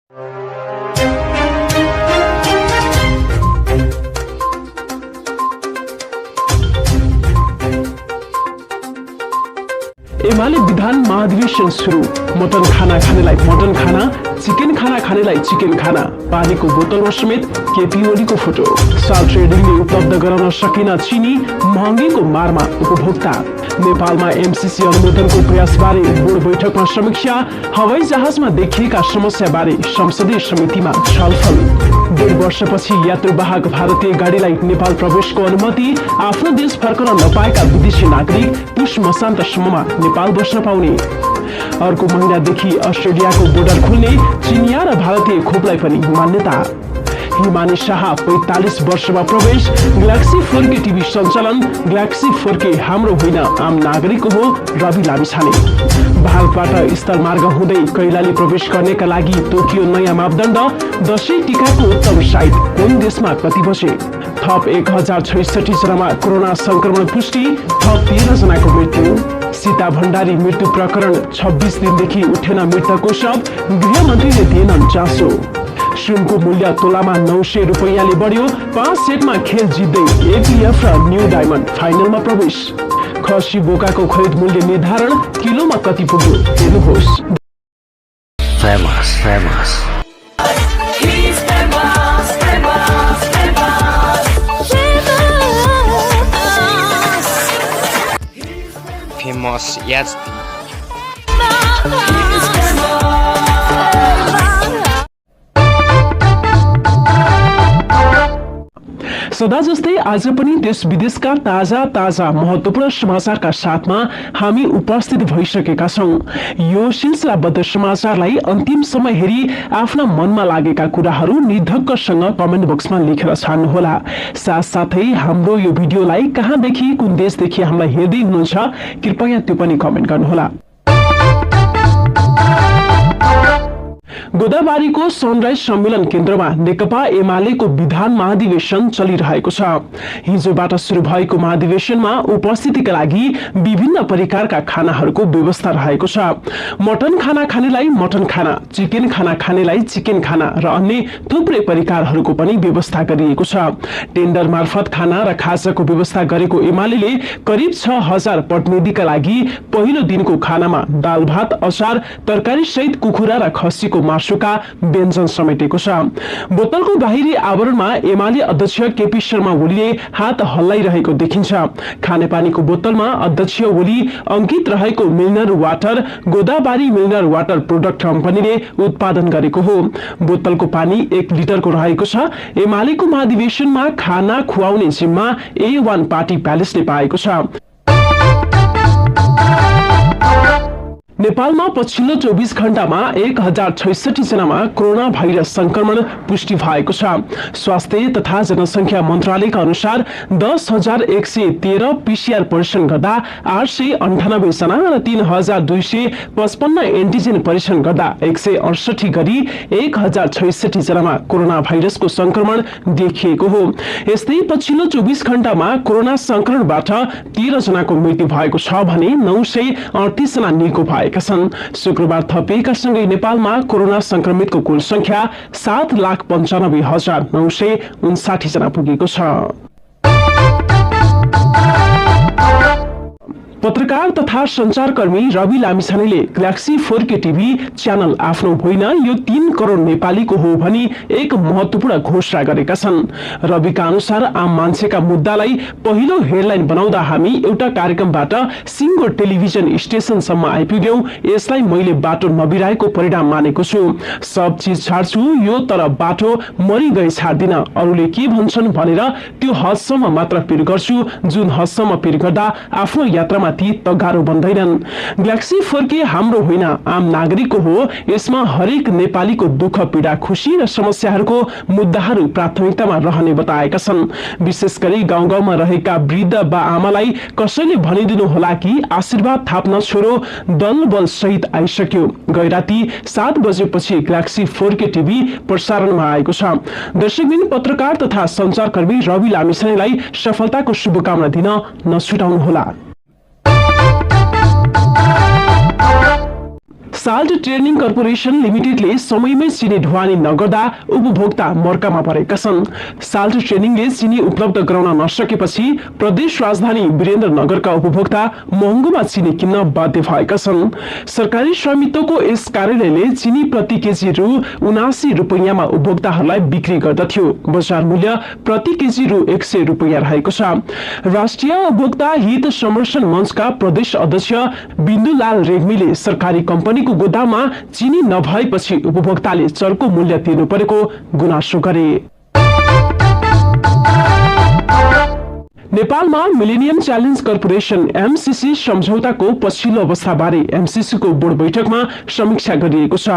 एमाले विधान महाधिवेशन सुरु। मटन खाना खानेलाई मटन खाना, चिकन खाना खानेलाई चिकन खाना। पानीको बोतलमा समेत केपी ओलीको फोटो। साल ट्रेडिङले उपलब्ध गराउन सकिन चिनी, महँगीको मारमा उपभोक्ता। नेपालमा एमसीसी अनुमोदनको प्रयासबारे बोर्ड बैठकमा समीक्षा। हवाई जहाजमा देखिएका समस्याबारे संसदीय समितिमा छलफल। 1.5 वर्षपछि यात्रुवाहक भारतीय गाडीलाई नेपाल प्रवेशको अनुमति। आफ्नो देश फर्कन नपाएका विदेशी नागरिक पुष मसान्तसम्ममा नेपाल बस्न पाउने। अर्को महिनादेखि अस्ट्रेलियाको बोर्डर खुल्ने। चिनिया र भारतीय खोपलाई पनि मान्यता। हिमानी शाह 45 वर्षमा प्रवेश। ग्यालेक्सी 4K टिभी सञ्चालन। ग्यालेक्सी 4K हाम्रो होइन, आम नागरिकको हो। रवि लामिछाने। भारतबाट स्थल मार्ग हुँदै कैलाली प्रवेश गर्नेका लागि तोकियो नयाँ मापदण्ड। दशैं टीकाको उत्तम साइट कुन देशमा कति बजे। थप 1066 जनामा कोरोना संक्रमण पुष्टि। थप 13 जनाको मृत्यु। सीता भण्डारी मृत्यु प्रकरण 26 दिनदेखि उठेन मृतकको शव। गृहमन्त्रीले दिएनन् चासो। सुनको मूल्य तोलामा 900 रुपैयाँले बढ्यो। 5 सेटमा खेल जित्दै एपीएफ र न्यू डायमन्ड फाइनलमा प्रवेश। खसी बोकाको खरिद मूल्य निर्धारण किलोमा कति पुग्यो हेर्नुहोस्। Famous, yes. सदा जस्तै आज पनि देश विदेशका ताजा महत्वपूर्ण समाचारका साथमा हामी उपस्थित भइसकेका छौं। यो सिलसिलाबद्ध समाचारलाई अन्तिम समय हेरी आफ्ना मनमा लागेका कुराहरू निर्धक्कसँग कमेन्ट बक्समा लेखेर छाड्नुहोला। साथसाथै हाम्रो यो भिडियोलाई कहाँदेखि कुन देशदेखि हामीलाई हेर्दै हुनुहुन्छ कृपया त्यो पनि कमेन्ट गर्नुहोला। गोदाबारीको सनराइज सम्मेलन केन्द्रमा नेकपा एमालेको विधान महाधिवेशन चलिरहेको छ। हिजोबाट सुरु भएको महाधिवेशनमा उपस्थितिका लागि विभिन्न प्रकारका खानाहरूको व्यवस्था रहेको छ। मटन खाना खानेलाई मटन खाना, चिकन खाना खानेलाई चिकन खाना र अन्य थुप्रै प्रकारहरूको पनि व्यवस्था गरिएको छ। टेन्डर मार्फत खाना र खाजाको व्यवस्था गरेको एमालेले करिब 6000 प्रतिनिधिका लागि पहिलो दिनको खानामा दाल भात, अचार, तरकारी सहित कुखुरा र खसीको मासुका व्यञ्जन समेटेको छ। बोतलको बाहिरी आवरणमा एमाले अध्यक्ष केपी शर्मा ओलीले हात हल्लाइरहेको देखिन्छ। खानेपानीको बोतलमा अध्यक्ष ओली अंकित रहेको mineral water Godavari mineral water product कम्पनीले उत्पादन गरेको हो। बोतलको पानी 1 लिटरको रहेको छ। एमालेको महाधिवेशनमा खाना खुवाउने जिम्मा A1 पार्टी प्यालेसले पाएको छ। नेपालमा पछिल्लो 24 घण्टामा 1066 जनामा कोरोना भाइरस संक्रमण पुष्टि भएको छ। स्वास्थ्य तथा जनसंख्या मन्त्रालयका अनुसार 10,113 पीसीआर परीक्षण गर्दा 898 जना र 3,255 एन्टिजेन परीक्षण गर्दा 168 गरी 1066 जनामा कोरोना भाइरसको संक्रमण देखिएको हो। यस्तै पछिल्लो 24 घण्टामा कोरोना संक्रमणबाट 13 जनाको मृत्यु भएको छ भने 938 जना निको भए। शुक्रबार थपिएका सँगै नेपालमा कोरोना संक्रमितको कुल संख्या 7,95,959 जना पुगेको छ। पत्रकार तथा संचारकर्मी रवि लामिछानेले ग्यालेक्सी 4K टिभी च्यानल आफ्नो होइन, यो 3 करोड नेपालीको हो भनी एक महत्वपूर्ण घोषणा गरेका छन्। रविका अनुसार आम मान्छेका मुद्दालाई पहिलो हेडलाइन बनाउँदा हामी एउटा कार्यक्रमबाट सिङ्गो टेलिभिजन स्टेशनसम्म आइपुग्यौं। यसलाई मैले बाटो नबिराएको परिणाम मानेको छु। सब चीज छाड्छु यो, तर बाटो मरि गए छाड्दिन। अरूले के भन्छन् भनेर त्यो हदसम्म मात्र पिर गर्छु, जुन हदसम्म पिर गर्दा आफ्नो यात्रामा ती तगारो बन्दैनन्। ग्यालेक्सी 4K हाम्रो होइन, आम नागरिकको हो। यसमा हरेक नेपालीको दुःख पीडा, खुशी र समस्याहरूको मुद्दाहरू प्राथमिकतामा रहने बताएका छन्। विशेष गरी गाउँ गाउँमा रहेका वृद्ध बा आमालाई कसैले भनिदिनु होला कि आशीर्वाद थाप्न छोरो दल बल सहित आइसक्यो। गैराती 7 बजेपछि ग्यालेक्सी 4K टिभी प्रसारणमा आएको छ। दर्शकबिन पत्रकार तथा संचारकर्मी रवि लामिछानेलाई सफलताको शुभकामना दिन नछुटाउनुहोला। साल्ट ट्रेडिङ कर्पोरेसन लिमिटेडले समयमै चिनी ढुवानी नगर्दा उपभोक्ता मर्कामा परेका छन्। साल्ट ट्रेडिङले चिनी उपलब्ध गराउन नसकेपछि प्रदेश राजधानी वीरेन्द्रनगरका उपभोक्ता महँगोमा चिनी किन्न बाध्य भएका छन्। सरकारी स्वामित्वको यस कार्यालयले चिनी प्रति केजी रु 79 रुपैयाँमा उपभोक्ताहरूलाई बिक्री गर्दथ्यो। बजार मूल्य प्रति केजी रु 100 रुपैयाँ रहेको छ। राष्ट्रिय उपभोक्ता हित संरक्षण मञ्चका प्रदेश अध्यक्ष बिन्दुलाल रेग्मीले सरकारी कम्पनीको गोदाममा चिनी नभएपछि उपभोक्ताले चर्को मूल्य तिर्नु परेको गुनासो गरे। नेपालमा मिलेनियम च्यालेन्ज कर्पोरेसन एमसीसी सम्झौताको पछिल्लो अवस्थाबारे एमसीसीको बोर्ड बैठकमा समीक्षा गरिएको छ।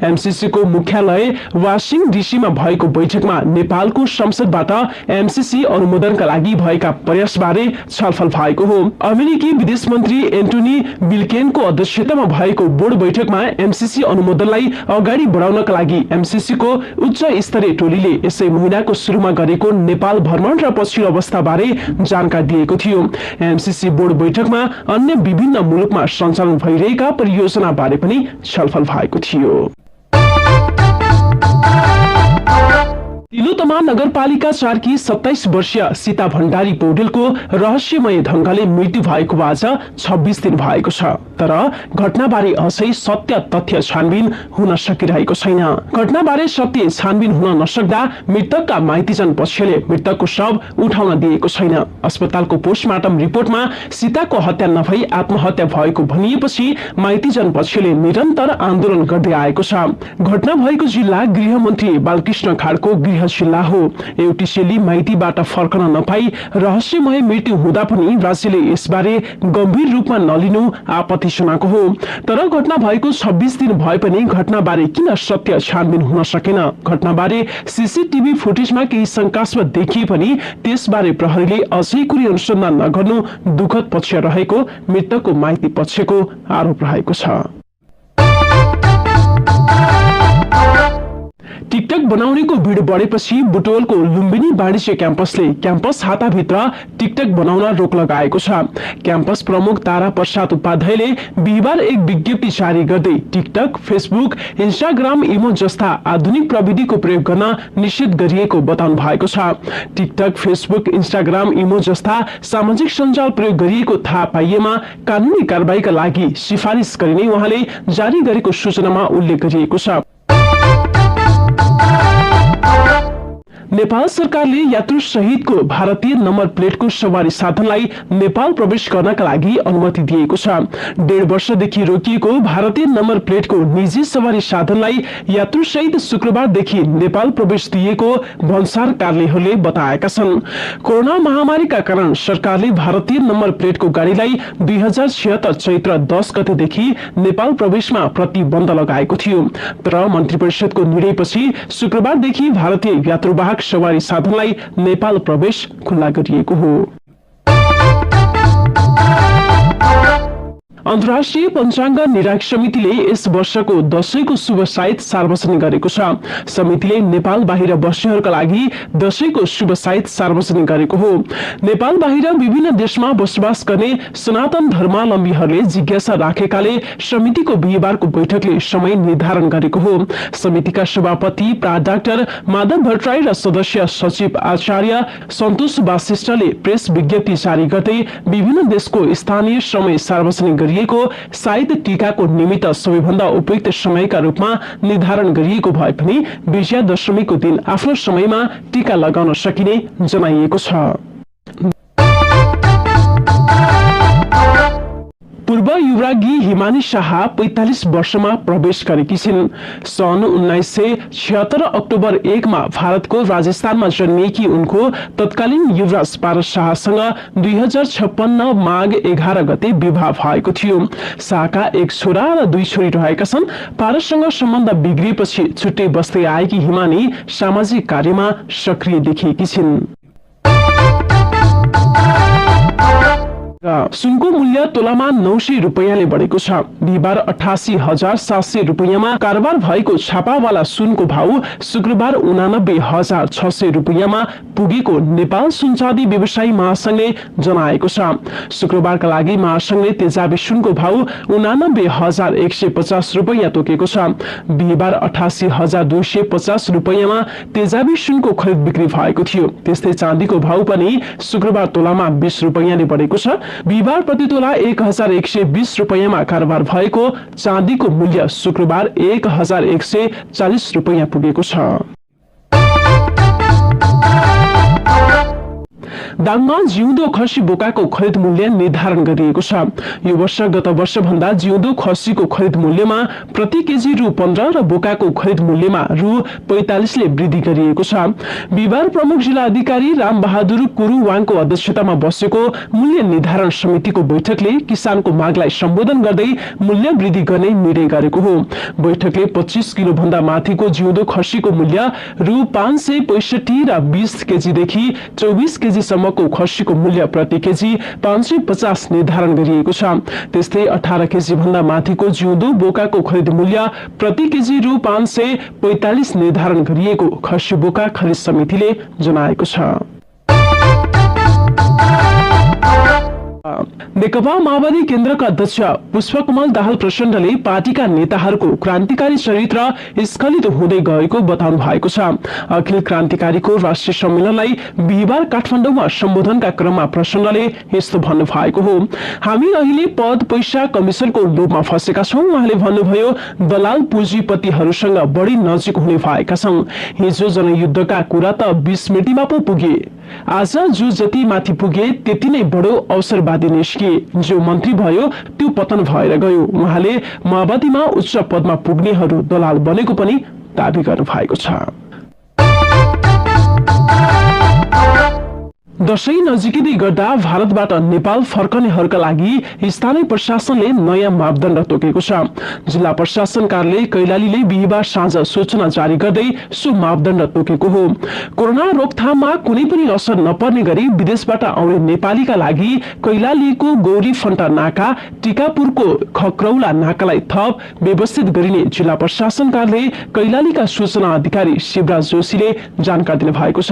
एमसीसीको मुख्यालय वासिङ डीसीमा भएको बैठकमा नेपालको संसदबाट एमसीसी अनुमोदनका लागि भएका प्रयासबारे छलफल भएको हो। अमेरिकी विदेश मन्त्री एन्टोनी बिल्केनको अध्यक्षतामा भएको बोर्ड बैठकमा एमसीसी अनुमोदनलाई अगाडि बढाउनका लागि एमसीसीको उच्च स्तरीय टोलीले यसै महिनाको सुरुमा गरेको नेपाल भ्रमण र पछिल्लो अवस्थाबारे जानकारी दिएको थियो। एमसीसी बोर्ड बैठकमा अन्य विभिन्न मुलुकमा सञ्चालन भइरहेका परियोजना बारे पनि छलफल भएको थियो। तिलोतमा नगरपालिका 4 की 27 वर्षीय सीता भण्डारी पौडेलको रहस्यमय ढंगले मृत्यु भएको आज 26 दिन भएको छ। तर घटनाबारे अझै सत्य तथ्य छानबिन हुन सकिरहेको छैन। घटनाबारे सत्य छानबिन हुन नसक्दा मृतकका माइतीजन पक्षले मृतकको शव उठाउन दिएको छैन। अस्पतालको पोस्टमार्टम रिपोर्टमा सीताको हत्या नभई आत्महत्या भएको भनिएपछि माइतीजन पक्षले निरन्तर आन्दोलन गर्दै आएको छ। घटना भएको जिल्ला गृहमन्त्री बालकृष्ण खाडको गृह जिल्ला हो। एउटी चेली माइतीबाट फर्कन नपाई रहस्यमय मृत्यु हुँदा पनि राज्यले यसबारे गम्भीर रूपमा नलिनु आपत्तिजनक हो। तर घटना भएको 26 दिन भए पनि घटनाबारे किन सत्य छानबिन हुन सकेन? घटनाबारे सीसीटीभी फुटेजमा केही शंकास्पद देखिए पनि त्यसबारे प्रहरीले अझै कुनै अनुसन्धान नगर्नु दुःखद पक्ष रहेको मृतकको माइती पक्षको आरोप रहेको छ। टिकटक बनाउनेको भिड बढेपछि बुटवलको लुम्बिनी वाणिज्य क्याम्पसले क्याम्पस हाताभित्र टिकटक बनाउन रोक लगाएको छ। क्याम्पस प्रमुख तारा प्रसाद उपाध्यायले बिहिबार एक विज्ञप्ति जारी गर्दै टिकटक, फेसबुक, इन्स्टाग्राम, इमो जस्ता आधुनिक प्रविधिको प्रयोग गर्न निषेध गरिएको बताउनु भएको छ। टिकटक, फेसबुक, इन्स्टाग्राम, इमो जस्ता सामाजिक सञ्जाल प्रयोग गरिएको थाहा पाइएमा कानूनी कारबाहीका लागि सिफारिस गरिने उहाँले जारी गरेको सूचनामा उल्लेख गरिएको छ। नेपाल सरकारले यात्रु सहितको भारतीय नम्बर प्लेटको सवारी साधनलाई नेपाल प्रवेश गर्नका लागि अनुमति दिएको छ। 1.5 वर्षदेखि रोकिएको भारतीय नम्बर प्लेटको निजी सवारी साधनलाई यात्रु सहित शुक्रबारदेखि नेपाल प्रवेश दिएको भन्सार कार्यालयहरूले बताएका छन्। कोरोना महामारीका कारण सरकारले भारतीय नम्बर प्लेटको गाडीलाई 2076 चैत्र 10 गतेदेखि नेपाल प्रवेशमा प्रतिबन्ध लगाएको थियो। तर मन्त्री परिषदको निर्णयपछि शुक्रबारदेखि भारतीय यात्रुवाहक सवारी साधनलाई नेपाल प्रवेश खुल्ला गरिएको हो। अन्तर्राष्ट्रिय पञ्चाङ्ग निराक समितिले यस वर्षको दशैंको शुभ साइत सार्वजनिक गरेको छ। समितिले नेपाल बाहिर बस्नेहरूका लागि दशैंको शुभ साइत सार्वजनिक गरेको हो। नेपाल बाहिर विभिन्न देशमा बसोबास गर्ने सनातन धर्मावलम्बीहरूले जिज्ञासा राखेकाले समितिको बिहिबारको बैठकले समय निर्धारण गरेको हो। समितिका सभापति प्रा डाक्टर माधव भट्टराई र सदस्य सचिव आचार्य सन्तोष वासिष्ठले प्रेस विज्ञप्ति जारी गर्दै विभिन्न देशको स्थानीय समय सार्वजनिक गरी साहित्य टीकाको निमित्त सबैभन्दा उपयुक्त समयका रूपमा निर्धारण गरिएको भए पनि विजयादशमीको दिन आफ्नो समयमा टीका लगाउन सकिने जनाइएको छ। पूर्व युवराज्ञी हिमानी शाह 45 वर्षमा प्रवेश गरेकी छिन्। सन् 1976 अक्टोबर 1 मा भारतको राजस्थानमा जन्मिएकी उनको तत्कालीन युवराज पारस शाहसँग 2056 माघ 11 गते विवाह भएको थियो। शाहका एक छोरा र 2 छोरी रहेका छन्। पारससँग सम्बन्ध बिग्रिएपछि छुट्टै बस्दै आएकी हिमानी सामाजिक कार्यमा सक्रिय देखिएकी छिन्। सुनको मूल्य तोलामा 900 रुपैयाँले बढेको छ। बिहिबार 88,700 रुपैयाँमा कारोबार भएको छापावाला सुनको भाउ शुक्रबार 89,600 रुपैयाँमा पुगेको नेपाल सुनचाँदी व्यवसायी महासंघले जनाएको छ। शुक्रबारका लागि महासंघले तेजाबी सुनको भाउ 89,150 रुपैयाँ तोकेको छ। बिहिबार 88,250 रुपैयाँमा तेजाबी सुनको खरिद बिक्री भएको थियो। त्यस्तै चाँदीको भाउ पनि शुक्रबार तोलामा 20 रुपैयाँले बढेको छ। बिहिबार प्रति तोला 1,120 रुपैयाँमा कारोबार भएको चाँदीको मूल्य शुक्रबार 1,140 रुपैयाँ पुगेको छ। दाङमा जिउँदो खसी बोकाको खरिद मूल्य निर्धारण गरिएको छ। यो वर्ष गत वर्ष भन्दा जिउँदो खसीको खरिद मूल्यमा प्रति केजी रु 15 र बोकाको खरिद मूल्यमा रु 45 ले वृद्धि गरिएको छ। बिहिबार प्रमुख जिल्ला अधिकारी राम बहादुर कुरुवाङको अध्यक्षतामा बसेको मूल्य निर्धारण समितिको बैठकले किसानको मागलाई सम्बोधन गर्दै मूल्य वृद्धि गर्ने निर्णय गरेको हो। बैठकले 25 किलो भन्दा माथिको जिउँदो खसीको मूल्य रु 565 र 20 केजीदेखि 24 केजी सम्मको खसीको मूल्य प्रति केजी 550 निर्धारण गरिएको छ। त्यस्तै 18 केजी भन्दा माथिको जिउँदो बोकाको खरिद मूल्य प्रति केजी रु 545 निर्धारण गरिएको खसी बोका खरिद समितिले जनाएको छ। नेकपा माओवादी केन्द्रका अध्यक्ष पुष्पकमल दाहाल प्रचण्डले पार्टीका नेताहरूको क्रान्तिकारी चरित्र स्खलित हुँदै गएको बताउनु भएको छ। अखिल क्रान्तिकारीको राष्ट्रिय सम्मेलनलाई बिहिबार काठमाडौँमा सम्बोधनका क्रममा प्रचण्डले यस्तो भन्नु भएको हो। हामी अहिले पद पैसा कमिसनको लोभमा फँसेका छौं। उहाँले भन्नुभयो, दलाल पुँजीपतिहरूसँग बढी नजिक हुने भएका छौं। हिजो जनयुद्धका कुरा त 20 मिनेटमा पो पुगे। आज जो जति माथि पुगे त्यति नै बडो अवसरवादी निस्किए। जो मन्त्री भयो त्यो पतन भएर गयो। उहाँले माओवादीमा उच्च पदमा पुग्नेहरू दलाल बनेको पनि दाबी गर्नु भएको छ। दशैं नजिकै गर्दा भारतबाट नेपाल फर्कनेहरूका लागि स्थानीय प्रशासनले नयाँ मापदण्ड तोकेको छ। जिल्ला प्रशासन कार्यालय कैलालीले बिहिबार साँझ सूचना जारी गर्दै सो मापदण्ड तोकेको हो। कोरोना रोकथाममा कुनै पनि असर नपर्ने गरी विदेशबाट आउने नेपालीका लागि कैलालीको गौरी फन्टा नाका, टिकापुरको खक्रौला नाकालाई थप व्यवस्थित गरिने जिल्ला प्रशासन कार्यालय कैलालीका सूचना अधिकारी शिवराज जोशीले जानकारी दिनुभएको छ।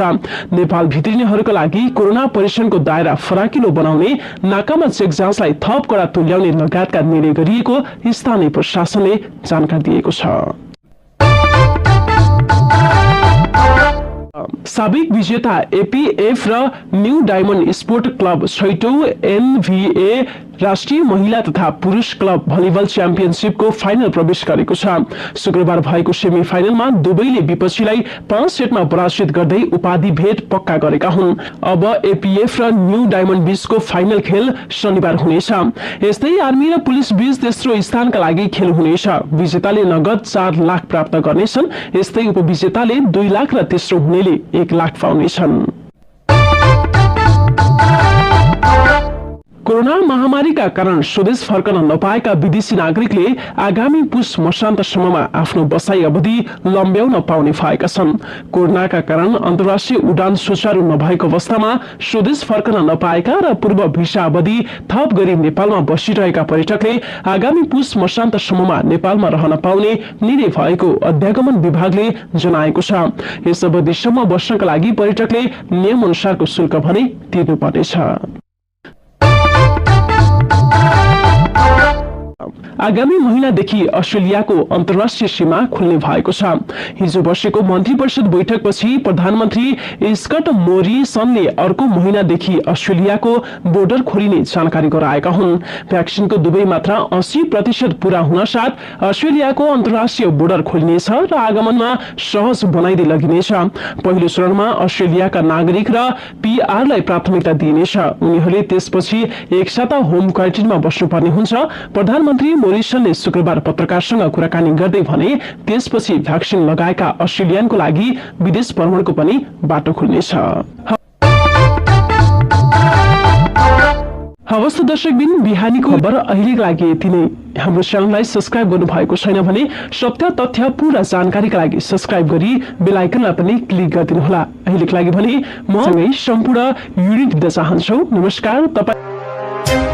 नेपाल भित्रिनेहरूका लागि कोरोना परीक्षणको दायरा फराकिलो बनाउने, नाकामा चेक जाँचलाई थप कडा तुल्याउने लगायतका निर्णय गरिएको स्थानीय प्रशासनले जानकारी दिएको छ। साबिक विजेता एपीएफ र न्यू डायमण्ड स्पोर्ट क्लब छैटौं एनभीए राष्ट्रिय महिला तथा पुरुष क्लब भलिबल च्याम्पियनशिपको फाइनल प्रवेश गरेको छ। शुक्रबार भएको सेमी फाइनलमा दुवैले विपक्षीलाई 5 सेटमा पराजित गर्दै उपाधि भेट पक्का गरेका हुन्। अब एपीएफ र न्यू डायमण्ड बीचको फाइनल खेल शनिबार हुनेछ। यस्तै आर्मी र पुलिस बीच तेस्रो स्थानका लागि खेल हुनेछ। विजेताले नगद 4 लाख प्राप्त गर्नेछन्। यस्तै उपविजेताले 2 लाख र तेस्रो हुनेले 1 लाख पाउनेछन्। कोरोना महामारीका कारण स्वदेश फर्कन नपाएका विदेशी नागरिकले आगामी पुष मसान्तसम्ममा आफ्नो बसाई अवधि लम्ब्याउन पाउने भएका छन्। कोरोनाका कारण अन्तर्राष्ट्रिय उडान सुचारू नभएको अवस्थामा स्वदेश फर्कन नपाएका र पूर्व भिसा अवधि थप गरी नेपालमा बसिरहेका पर्यटकले आगामी पुष मसान्तसम्ममा नेपालमा रहन पाउने निर्णय भएको अध्यागमन विभागले जनाएको छ। यस अवधिसम्म बस्नका लागि पर्यटकले नियम अनुसारको शुल्क भने तिर्नुपर्नेछ। आगामी महिनादेखि अस्ट्रेलियाको अन्तर्राष्ट्रिय सीमा खुल्ने भएको छ। हिजो बसेको मन्त्री परिषद बैठकपछि प्रधानमन्त्री स्कट मोरिसनले अर्को महिनादेखि अस्ट्रेलियाको बोर्डर खोलिने जानकारी गराएका हुन्। भ्याक्सिनको दुवै मात्रा 80% पूरा हुन साथ अस्ट्रेलियाको अन्तर्राष्ट्रिय बोर्डर खोलिनेछ र आगमनमा सहज बनाइदै लगिनेछ। पहिलो चरणमा अस्ट्रेलियाका नागरिक र पीआरलाई प्राथमिकता दिइनेछ। उनीहरूले त्यसपछि एक साता होम क्वारेन्टाइनमा बस्नुपर्ने हुन्छ। प्रधानमन्त्री मोरिसनले शुक्रबार पत्रकारसँग कुराकानी गर्दै भने त्यसपछि भ्याक्सिन लगाएका अस्ट्रेलियनको लागि विदेश भ्रमणको पनि बाटो खुल्नेछ। हवस् दर्शकबिन, बिहानीको खबर अहिलेको लागि यति नै। हाम्रो च्यानललाई सब्स्क्राइब गर्नु भएको छैन भने सत्य तथ्य पूरा जानकारीका लागि सब्स्क्राइब गरी बेल आइकनलाई पनि क्लिक गरिदिनु होला। अहिलेको लागि भने म सँगै सम्पूर्ण युनिट दिन चाहन्छु। नमस्कार। तपाईं है।